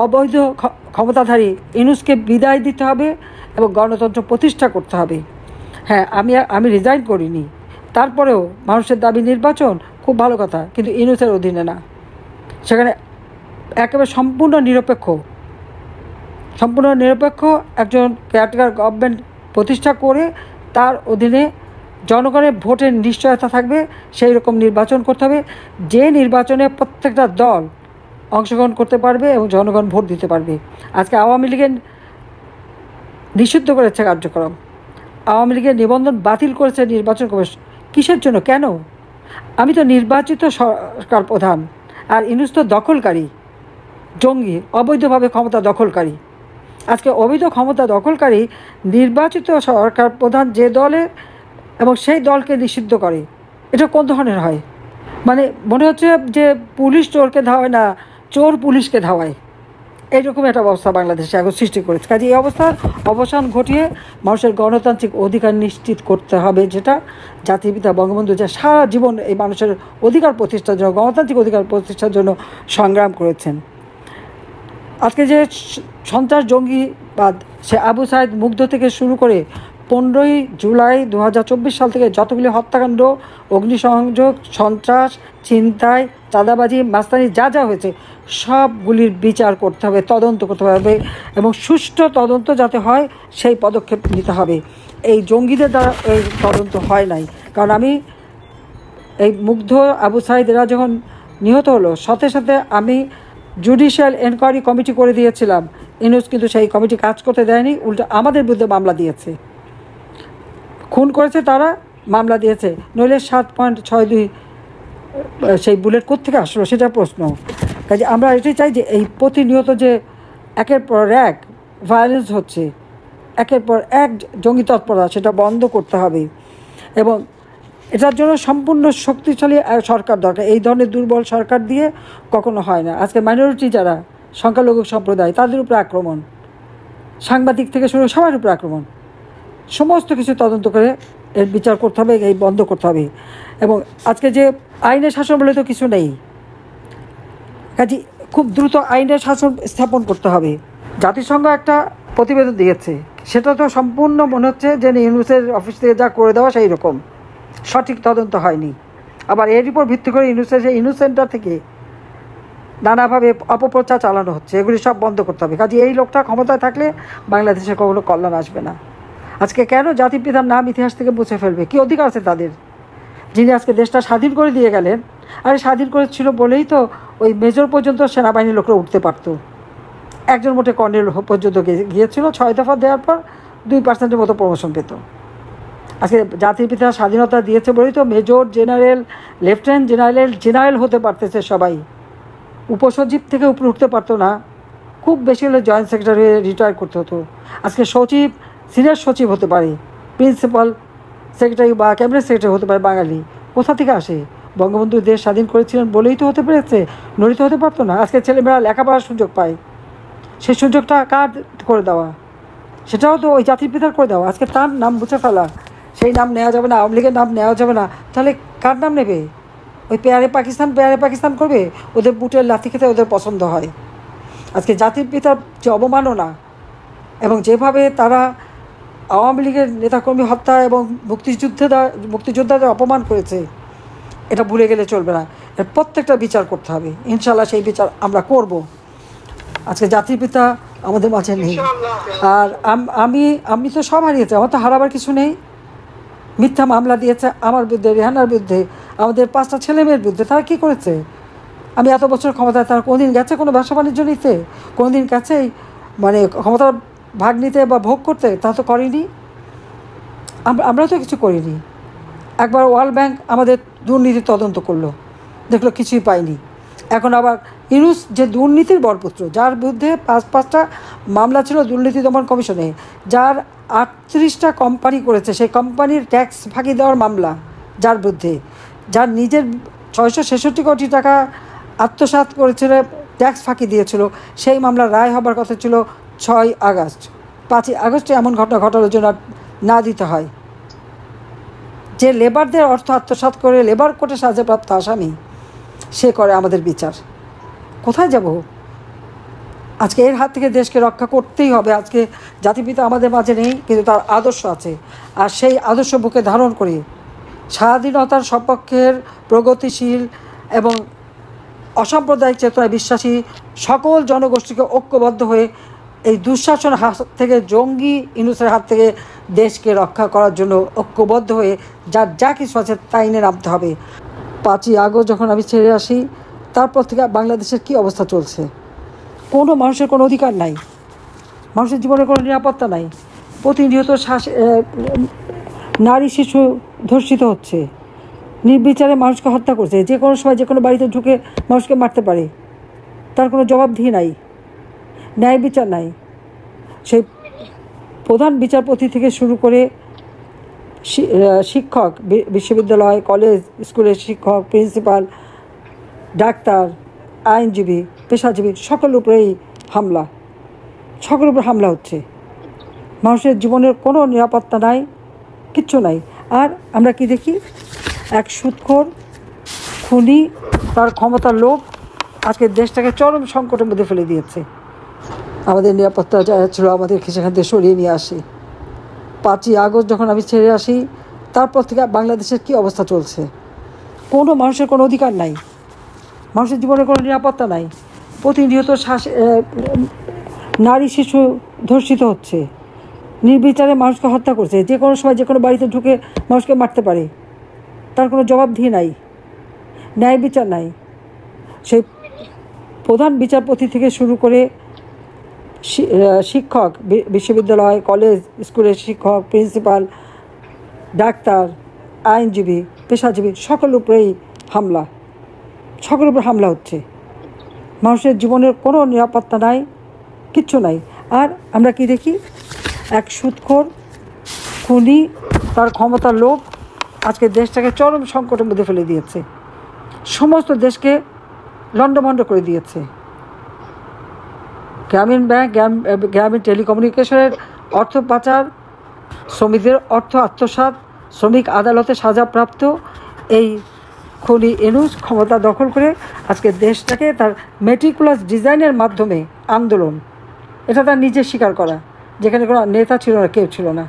অবৈধ ক্ষমতাধারী ইউনূসকে বিদায় দিতে হবে এবং গণতন্ত্র প্রতিষ্ঠা করতে হবে। হ্যাঁ, আমি রিজাইন করিনি, তারপরেও মানুষের দাবি নির্বাচন খুব ভালো কথা, কিন্তু ইউনূসের অধীনে না। সেখানে একেবারে সম্পূর্ণ নিরপেক্ষ একজন কেয়ারটেকার গভর্নমেন্ট প্রতিষ্ঠা করে তার অধীনে জনগণের ভোটের নিশ্চয়তা থাকবে, সেই রকম নির্বাচন করতে হবে, যে নির্বাচনে প্রত্যেকটা দল অংশগ্রহণ করতে পারবে এবং জনগণ ভোট দিতে পারবে। আজকে আওয়ামী লীগের নিষিদ্ধ করেছে কার্যক্রম, আওয়ামী লীগের নিবন্ধন বাতিল করেছে নির্বাচন কমিশন। কিসের জন্য, কেন? আমি তো নির্বাচিত সরকার প্রধান, আর ইউনূস তো দখলকারী, জঙ্গি, অবৈধভাবে ক্ষমতা দখলকারী। আজকে অবৈধ ক্ষমতা দখলকারী নির্বাচিত সরকার প্রধান যে দলের এবং সেই দলকে নিষিদ্ধ করে, এটা কোন ধরনের হয়? মানে মনে হচ্ছে যে পুলিশ চোরকে ধাওয়ায় না, চোর পুলিশকে ধাওয়ায়, এইরকম একটা অবস্থা বাংলাদেশে এখন সৃষ্টি করেছে। কাজে এই অবস্থার অবসান ঘটিয়ে মানুষের গণতান্ত্রিক অধিকার নিশ্চিত করতে হবে, যেটা জাতির পিতা বঙ্গবন্ধু যে সারা জীবন এই মানুষের অধিকার প্রতিষ্ঠার জন্য, গণতান্ত্রিক অধিকার প্রতিষ্ঠার জন্য সংগ্রাম করেছেন। আজকে যে সন্ত্রাস জঙ্গিবাদ, সে আবু সাইদ মুগ্ধ থেকে শুরু করে 15ই জুলাই 2024 সাল থেকে যতগুলি হত্যাকাণ্ড, অগ্নিসংযোগ, সন্ত্রাস, ছিনতাই, চাঁদাবাজি, মাস্তানি যা যা হয়েছে সবগুলির বিচার করতে হবে, তদন্ত করতে হবে এবং সুষ্ঠু তদন্ত যাতে হয় সেই পদক্ষেপ নিতে হবে। এই জঙ্গিদের দ্বারা এই তদন্ত হয় নাই, কারণ আমি এই মুগ্ধ আবু সাইদ এরা যখন নিহত হলো সাথে সাথে আমি জুডিশিয়াল এনকোয়ারি কমিটি করে দিয়েছিলাম। ইউনূস কিন্তু সেই কমিটি কাজ করতে দেয়নি, উল্টো আমাদের বিরুদ্ধে মামলা দিয়েছে। খুন করেছে তারা, মামলা দিয়েছে, নইলে 7.62 সেই বুলেট কোত্থেকে আসলো সেটা প্রশ্ন। কাজে আমরা এটাই চাই যে এই প্রতিনিয়ত যে একের পর এক ভায়োলেন্স হচ্ছে, একের পর এক জঙ্গি তৎপরতা, সেটা বন্ধ করতে হবে এবং এটার জন্য সম্পূর্ণ শক্তিশালী সরকার দরকার। এই ধরনের দুর্বল সরকার দিয়ে কখনো হয় না। আজকে মাইনরিটি যারা সংখ্যালঘু সম্প্রদায়, তাদের উপরে আক্রমণ, সাংবাদিক থেকে শুরু সবার উপরে আক্রমণ, সমস্ত কিছু তদন্ত করে এর বিচার করতে হবে, এই বন্ধ করতে হবে। এবং আজকে যে আইনের শাসন বলে তো কিছু নেই, কাজে খুব দ্রুত আইনের শাসন স্থাপন করতে হবে। জাতিসংঘ একটা প্রতিবেদন দিয়েছে, সেটা তো সম্পূর্ণ মনে হচ্ছে যে ইউনূসের অফিস থেকে যা করে দেওয়া সেই রকম, সঠিক তদন্ত হয়নি। আবার এর উপর ভিত্তি করে ইউনূস সেন্টার থেকে নানাভাবে অপপ্রচার চালানো হচ্ছে, এগুলি সব বন্ধ করতে হবে। কাজে এই লোকটা ক্ষমতায় থাকলে বাংলাদেশে কখনো কল্যাণ আসবে না। আজকে কেন জাতির পিতার নাম ইতিহাস থেকে মুছে ফেলবে? কী অধিকার আছে তাদের, যিনি আজকে দেশটা স্বাধীন করে দিয়ে গেলেন? আরে স্বাধীন করেছিল বলেই তো ওই মেজর পর্যন্ত সেনাবাহিনীর লোকরা উঠতে পারতো, একজন মোটে কর্নেল পর্যন্ত গিয়েছিল, 6 দফা দেওয়ার পর 2% মতো প্রমোশন পেত। আজকে জাতির পিতা স্বাধীনতা দিয়েছে বলেই তো মেজর, জেনারেল, লেফটেন্যান্ট জেনারেল হতে পারতেছে সবাই। উপসচিব থেকে উপরে উঠতে পারতো না, খুব বেশি হলে জয়েন্ট সেক্রেটারি রিটায়ার করতে হতো। আজকে সচিব, সিনিয়র সচিব হতে পারে, প্রিন্সিপাল সেক্রেটারি বা ক্যাবিনেট সেক্রেটারি হতে পারে বাঙালি। কোথা থেকে আসে? বঙ্গবন্ধু দেশ স্বাধীন করেছিলেন বলেই তো হতে পেরেছে, নড়িত হতে পারতো না। আজকে ছেলেমেয়েরা লেখাপড়ার সুযোগ পায়, সেই সুযোগটা কার করে দেওয়া? সেটাও তো ওই জাতির পিতার করে দেওয়া। আজকে তার নাম মুছে ফেলা, সেই নাম নেওয়া যাবে না, আওয়ামী লীগের নাম নেওয়া যাবে না, তাহলে কার নাম নেবে? ওই পেয়ারে পাকিস্তান করবে, ওদের বুটের লাথি খেতে ওদের পছন্দ হয়। আজকে জাতির পিতার যে অবমাননা এবং যেভাবে তারা আওয়ামী লীগের নেতাকর্মী হত্যা এবং মুক্তিযোদ্ধাদের অপমান করেছে, এটা ভুলে গেলে চলবে না। এর প্রত্যেকটা বিচার করতে হবে, ইনশাল্লাহ সেই বিচার আমরা করব। আজকে জাতির পিতা আমাদের মাঝে নেই, আর আমি তো সব হারিয়েছি, আমার তো হারাবার কিছু নেই। মিথ্যা মামলা দিয়েছে আমার বিরুদ্ধে, রেহানার বিরুদ্ধে, আমাদের 5টা ছেলে মেয়ের বিরুদ্ধে। তারা কী করেছে? আমি এত বছর ক্ষমতায়, তারা কোনোদিন গেছে কোনো ব্যবসা বাণিজ্য নিতে? কোনোদিন গেছেই মানে ক্ষমতার ভাগ নিতে বা ভোগ করতে? তা তো করিনি, আমরা তো কিছু করিনি। একবার ওয়ার্ল্ড ব্যাংক আমাদের দুর্নীতি তদন্ত করলো, দেখলো কিছুই পাইনি। এখন আবার ইউনূস যে দুর্নীতির বরপুত্র, যার বিরুদ্ধে 5টা মামলা ছিল দুর্নীতি দমন কমিশনে, যার 38টা কোম্পানি করেছে, সেই কোম্পানির ট্যাক্স ফাঁকি দেওয়ার মামলা, যার বিরুদ্ধে, যার নিজের 666 কোটি টাকা আত্মসাৎ করেছিল, ট্যাক্স ফাঁকি দিয়েছিল, সেই মামলার রায় হবার কথা ছিল 6 আগস্ট। 5ই আগস্টে এমন ঘটনা ঘটানোর জন্য না দিতে হয়। যে লেবারদের অর্থ আত্মসাৎ করে লেবার কোর্টে সাজাপ্রাপ্ত আসামি, সে করে আমাদের বিচার। কোথায় যাব? আজকে এর হাত থেকে দেশকে রক্ষা করতেই হবে। আজকে জাতিপিতা আমাদের মাঝে নেই, কিন্তু তার আদর্শ আছে, আর সেই আদর্শ বুকে ধারণ করে স্বাধীনতার সপক্ষের প্রগতিশীল এবং অসাম্প্রদায়িক চেতনায় বিশ্বাসী সকল জনগোষ্ঠীকে ঐক্যবদ্ধ হয়ে এই দুঃশাসনের হাত থেকে, জঙ্গি ইউনূসের হাত থেকে দেশকে রক্ষা করার জন্য ঐক্যবদ্ধ হয়ে যার যা কিছু আছে তাই নিয়ে নামতে হবে। 5ই আগস্ট যখন আমি ছেড়ে আসি, তারপর থেকে বাংলাদেশের কী অবস্থা চলছে। কোনো মানুষের কোনো অধিকার নাই, মানুষের জীবনের কোনো নিরাপত্তা নাই। প্রতিনিয়ত নারী শিশু ধর্ষিত হচ্ছে, নির্বিচারে মানুষকে হত্যা করছে, যে কোনো সময় যে কোনো বাড়িতে ঢুকে মানুষকে মারতে পারে, তার কোনো জবাবদিহি নাই, ন্যায় বিচার নাই। সেই প্রধান বিচারপতি থেকে শুরু করে শিক্ষক, বিশ্ববিদ্যালয়, কলেজ, স্কুলের শিক্ষক, প্রিন্সিপাল, ডাক্তার, আইনজীবী, পেশাজীবী সকলের উপরেই হামলা, সকলের উপরে হামলা হচ্ছে। মানুষের জীবনের কোনো নিরাপত্তা নাই, কিচ্ছু নাই। আর আমরা কি দেখি, এক সুদখোর খুনি, তার ক্ষমতার লোভ আজকে দেশটাকে চরম সংকটের মধ্যে ফেলে দিয়েছে। আমাদের নিরাপত্তা যা ছিল আমাদের সেখান থেকে সরিয়ে নিয়ে আসি। 5ই আগস্ট যখন আমি ছেড়ে আসি, তারপর থেকে বাংলাদেশের কী অবস্থা চলছে। কোনো মানুষের কোনো অধিকার নাই, মানুষের জীবনের কোনো নিরাপত্তা নাই। প্রতিনিয়ত নারী শিশু ধর্ষিত হচ্ছে, নির্বিচারে মানুষকে হত্যা করছে, যে কোনো সময় যে কোনো বাড়িতে ঢুকে মানুষকে মারতে পারে, তার কোনো জবাবদিহি নাই, ন্যায় বিচার নাই। সেই প্রধান বিচারপতি থেকে শুরু করে শিক্ষক, বিশ্ববিদ্যালয়, কলেজ, স্কুলের শিক্ষক, প্রিন্সিপাল, ডাক্তার, আইনজীবী, পেশাজীবী সকলের উপরেই হামলা, সকলের উপরে হামলা হচ্ছে। মানুষের জীবনের কোনো নিরাপত্তা নাই, কিচ্ছু নাই। আর আমরা কি দেখি, এক সুদখোর খুনি, তার ক্ষমতার লোভ আজকে দেশটাকে চরম সংকটের মধ্যে ফেলে দিয়েছে, সমস্ত দেশকে লণ্ডভণ্ড করে দিয়েছে। গ্রামীণ ব্যাংক, গ্রামীণ টেলিকমিউনিকেশনের অর্থ পাচার, শ্রমিকদের অর্থ আত্মসাৎ, শ্রমিক আদালতে সাজাপ্রাপ্ত এই খুনি ইউনূস ক্ষমতা দখল করে আজকে দেশটাকে তার মেটিকুলাস ডিজাইনের মাধ্যমে আন্দোলন, এটা তার নিজের স্বীকার করা, যেখানে কোনো নেতা ছিল না, কেউ ছিল না,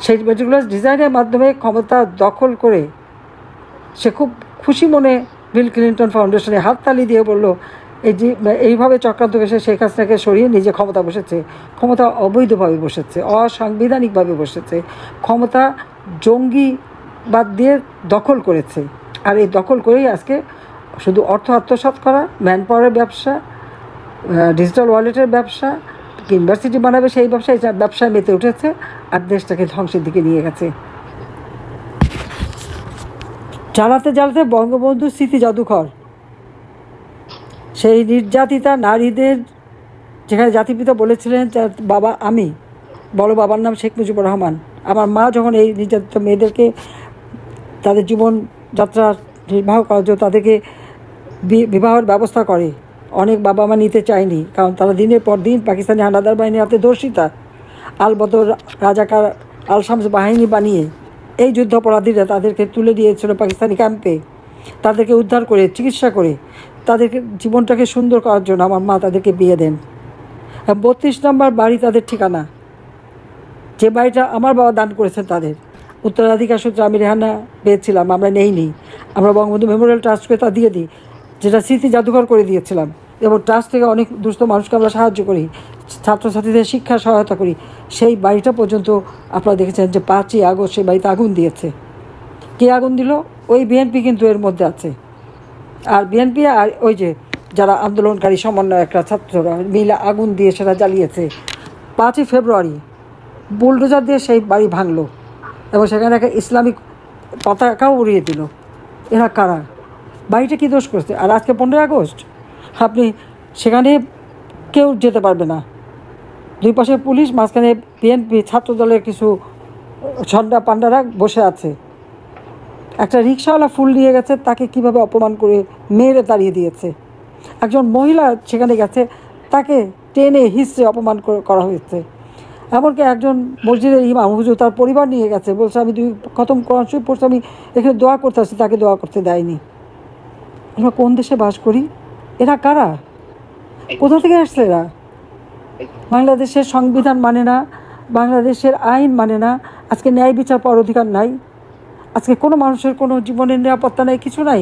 সেই মেটিকুলাস ডিজাইনের মাধ্যমে ক্ষমতা দখল করে সে খুব খুশি মনে বিল ক্লিন্টন ফাউন্ডেশনে হাততালি দিয়ে বলল, এইভাবে চক্রান্ত করে শেখ হাসিনাকে সরিয়ে নিজে ক্ষমতা বসেছে। ক্ষমতা অবৈধভাবে বসেছে, অসাংবিধানিকভাবে বসেছে, ক্ষমতা জঙ্গিবাদ দিয়ে দখল করেছে। আর এই দখল করেই আজকে শুধু অর্থ আত্মসাৎ করা, ম্যান পাওয়ারের ব্যবসা, ডিজিটাল ওয়ালেটের ব্যবসা, ইউনিভার্সিটি বানাবে সেই ব্যবসায় মেতে উঠেছে, আর দেশটাকে ধ্বংসের দিকে নিয়ে গেছে। জ্বালাতে জ্বালাতে বঙ্গবন্ধু স্মৃতি জাদুঘর, সেই নির্যাতিতা নারীদের, যেখানে জাতিপিতা বলেছিলেন বাবা আমি, বড় বাবার নাম শেখ মুজিবুর রহমান। আমার মা যখন এই নির্যাতিত মেয়েদেরকে তাদের জীবনযাত্রা নির্বাহ করার জন্য তাদেরকে বিবাহের ব্যবস্থা করে, অনেক বাবা মা নিতে চায়নি, কারণ তারা দিনের পর দিন পাকিস্তানি হানাদার বাহিনীর হাতে ধর্ষিতা। আল বদর, রাজাকার, আল শামস বাহিনী বানিয়ে এই যুদ্ধাপরাধীরা তাদেরকে তুলে দিয়েছিল পাকিস্তানি ক্যাম্পে। তাদেরকে উদ্ধার করে, চিকিৎসা করে, তাদেরকে জীবনটাকে সুন্দর করার জন্য আমার মা তাদেরকে বিয়ে দেন। 32 নম্বর বাড়ি তাদের ঠিকানা, যে বাড়িটা আমার বাবা দান করেছেন তাদের। উত্তরাধিকার সূত্রে আমি রেহানা পেয়েছিলাম, আমরা নেইনি, আমরা বঙ্গবন্ধু মেমোরিয়াল ট্রাস্টকে তা দিয়ে দিই, যেটা স্মৃতি জাদুঘর করে দিয়েছিলাম। এবং ট্রাস্ট থেকে অনেক দুস্থ মানুষকে আমরা সাহায্য করি, ছাত্রছাত্রীদের শিক্ষা সহায়তা করি। সেই বাড়িটা পর্যন্ত আপনারা দেখেছেন যে 5ই আগস্ট সেই বাড়িতে আগুন দিয়েছে। কে আগুন দিল? ওই বিএনপি কিন্তু এর মধ্যে আছে। আর বিএনপি আর ওই যে যারা আন্দোলনকারী সমন্বয়করা, ছাত্ররা মিলে আগুন দিয়ে সেটা জ্বালিয়েছে। 5ই ফেব্রুয়ারি বুলডোজার দিয়ে সেই বাড়ি ভাঙলো এবং সেখানে একটা ইসলামিক পতাকাও উড়িয়ে দিল। এরা কারা? বাড়িটা কী দোষ করছে? আর আজকে 15ই আগস্ট আপনি সেখানে কেউ যেতে পারবে না, দুই পাশে পুলিশ, মাঝখানে বিএনপি ছাত্রদলের কিছু ঝন্ডা পান্ডারা বসে আছে। একটা রিক্সাওয়ালা ফুল নিয়ে গেছে, তাকে কিভাবে অপমান করে মেরে তাড়িয়ে দিয়েছে। একজন মহিলা সেখানে গেছে, তাকে টেনে হিস্ট্রে অপমান করা হয়েছে। এমনকি একজন মসজিদের ইমাম হুজুর তার পরিবার নিয়ে গেছে, বলছে আমি 2 খতম কোরআন শরীফ পড়ছি, আমি এখানে দোয়া করতে আসছি, তাকে দোয়া করতে দেয়নি। আমরা কোন দেশে বাস করি? এরা কারা? কোথা থেকে আসছে এরা? বাংলাদেশের সংবিধান মানে না, বাংলাদেশের আইন মানে না, আজকে ন্যায় বিচার পাওয়ার অধিকার নাই, আজকে কোনো মানুষের কোনো জীবনের নিরাপত্তা নাই, কিছু নাই।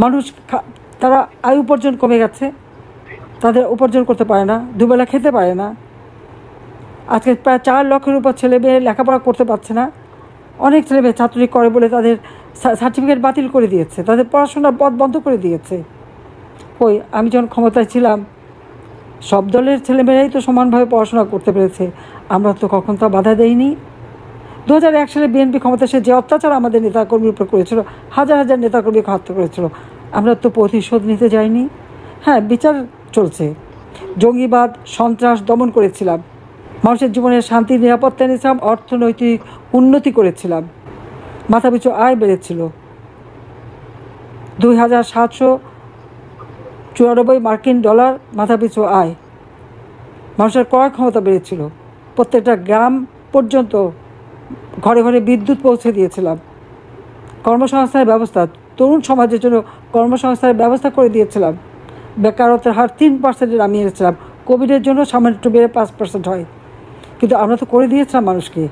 মানুষ তারা আয় উপার্জন কমে গেছে, তাদের উপার্জন করতে পারে না, দুবেলা খেতে পারে না। আজকে প্রায় 4 লক্ষের উপর ছেলে মেয়ে লেখাপড়া করতে পারছে না। অনেক ছেলে মেয়ে ছাত্রী করে বলে তাদের সার্টিফিকেট বাতিল করে দিয়েছে, তাদের পড়াশোনার পথ বন্ধ করে দিয়েছে। ওই আমি যখন ক্ষমতায় ছিলাম সব দলের ছেলেমেয়েরাই তো সমানভাবে পড়াশোনা করতে পেরেছে, আমরা তো কখন তা বাধা দেইনি। 2001 সালে বিএনপি ক্ষমতা সে যে অত্যাচার আমাদের নেতাকর্মীর উপর করেছিল, হাজার হাজার নেতাকর্মীকে হত্যা করেছিল, আমরা তো প্রতিশোধ নিতে যাইনি। হ্যাঁ, বিচার চলছে, জঙ্গিবাদ সন্ত্রাস দমন করেছিলাম, মানুষের জীবনের শান্তি নিরাপত্তা এনেছিলাম, অর্থনৈতিক উন্নতি করেছিলাম, মাথাপিছু আয় বেড়েছিল, 2794 মার্কিন ডলার মাথাপিছু আয়, মানুষের ক্রয় ক্ষমতা বেড়েছিল, প্রত্যেকটা গ্রাম পর্যন্ত ঘরে ঘরে বিদ্যুৎ পৌঁছে দিয়েছিলাম, কর্মসংস্থানের ব্যবস্থা, তরুণ সমাজের জন্য কর্মসংস্থানের ব্যবস্থা করে দিয়েছিলাম, বেকারত্বের হার 3% নামিয়ে এনেছিলাম, কোভিডের জন্য সামান্য একটু বেড়ে 5% হয়, কিন্তু আমরা তো করে দিয়েছিলাম মানুষকে,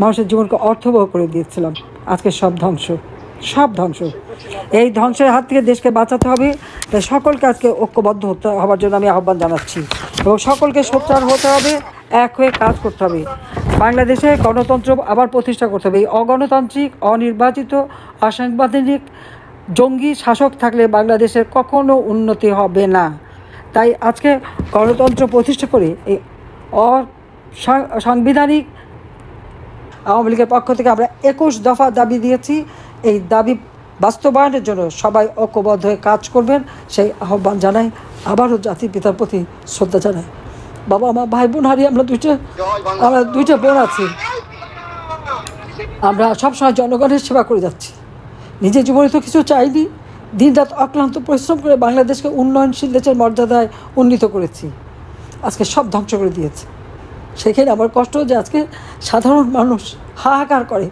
মানুষের জীবনকে অর্থবহ করে দিয়েছিলাম। আজকে সব ধ্বংস, সব ধ্বংস। এই ধ্বংসের হাত থেকে দেশকে বাঁচাতে হবে, তাই সকলকে আজকে ঐক্যবদ্ধ হওয়ার জন্য আমি আহ্বান জানাচ্ছি এবং সকলকে সোচ্চার হতে হবে, এক হয়ে কাজ করতে হবে। বাংলাদেশে গণতন্ত্র আবার প্রতিষ্ঠা করতে হবে। এই অগণতান্ত্রিক, অনির্বাচিত, অসাংবিধানিক, জঙ্গি শাসক থাকলে বাংলাদেশের কখনো উন্নতি হবে না। তাই আজকে গণতন্ত্র প্রতিষ্ঠা করে এই অসাংবিধানিক আওয়ামী লীগের পক্ষ থেকে আমরা 21 দফা দাবি দিয়েছি। এই দাবি বাস্তবায়নের জন্য সবাই ঐক্যবদ্ধ হয়ে কাজ করবেন, সেই আহ্বান জানাই। আবারও জাতির পিতার প্রতি শ্রদ্ধা জানাই। বাবা, আমার ভাই বোন হারিয়ে আমরা দুইটা বোন আছি, আমরা সবসময় জনগণের সেবা করে যাচ্ছি, নিজের জীবনে তো কিছু চাইনি, দিনরাত অক্লান্ত পরিশ্রম করে বাংলাদেশকে উন্নয়নশীল দেশের মর্যাদায় উন্নীত করেছি, আজকে সব ধ্বংস করে দিয়েছে। সেখানে আমার কষ্ট যে আজকে সাধারণ মানুষ হাহাকার করে,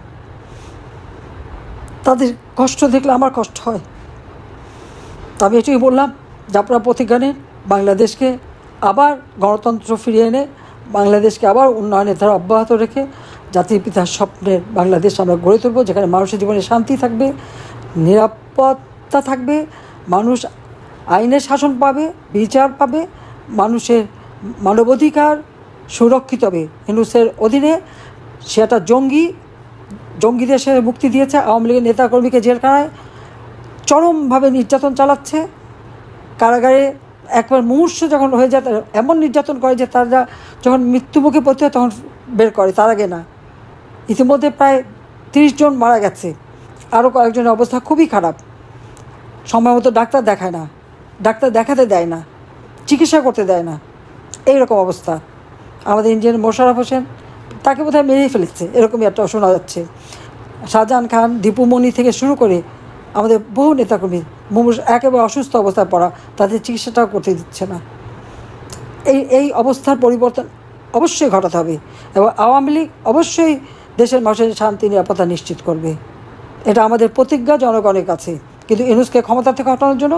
তাদের কষ্ট দেখলে আমার কষ্ট হয়। তবে এটাই বললাম যে আপনারা প্রতিজ্ঞা নিন, বাংলাদেশকে আবার গণতন্ত্র ফিরিয়ে এনে বাংলাদেশকে আবার উন্নয়নের ধারা অব্যাহত রেখে জাতির পিতার স্বপ্নের বাংলাদেশ আমরা গড়ে তুলব, যেখানে মানুষের জীবনে শান্তি থাকবে, নিরাপত্তা থাকবে, মানুষ আইনের শাসন পাবে, বিচার পাবে, মানুষের মানবাধিকার সুরক্ষিত হবে। ইউনূসের অধীনে সেটা জঙ্গি দেশের মুক্তি দিয়েছে, আওয়ামী লীগের নেতাকর্মীকে জেলখানায় চরমভাবে নির্যাতন চালাচ্ছে, কারাগারে একবার মুমূর্ষ যখন হয়ে যায় এমন নির্যাতন করে যে তারা যখন মৃত্যুমুখে পড়তে হয় তখন বের করে, তার আগে না। ইতিমধ্যে প্রায় 30 জন মারা গেছে, আরও কয়েকজনের অবস্থা খুবই খারাপ, সময় মতো ডাক্তার দেখায় না, ডাক্তার দেখাতে দেয় না, চিকিৎসা করতে দেয় না, এইরকম অবস্থা। আমাদের ইঞ্জিনিয়ার মোশাররফ হোসেন, তাকে বোধহয় মেরেই ফেলেছে, এরকমই একটা শোনা যাচ্ছে। শাহজাহান খান, দীপুমণি থেকে শুরু করে আমাদের বহু নেতাকর্মী একেবারে অসুস্থ অবস্থায় পড়া, তাদের চিকিৎসাটাও করতে দিচ্ছে না। এই অবস্থার পরিবর্তন অবশ্যই ঘটাতে হবে এবং আওয়ামী লীগ অবশ্যই দেশের মানুষের শান্তি নিরাপত্তা নিশ্চিত করবে, এটা আমাদের প্রতিজ্ঞা জনগণের কাছে। কিন্তু ইউনূসকে ক্ষমতা থেকে হটানোর জন্য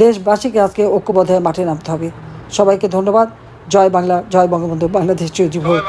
দেশবাসীকে আজকে ঐক্যবদ্ধ হয়ে মাঠে নামতে হবে। সবাইকে ধন্যবাদ। জয় বাংলা, জয় বঙ্গবন্ধু, বাংলাদেশ চিরজীবন হোক।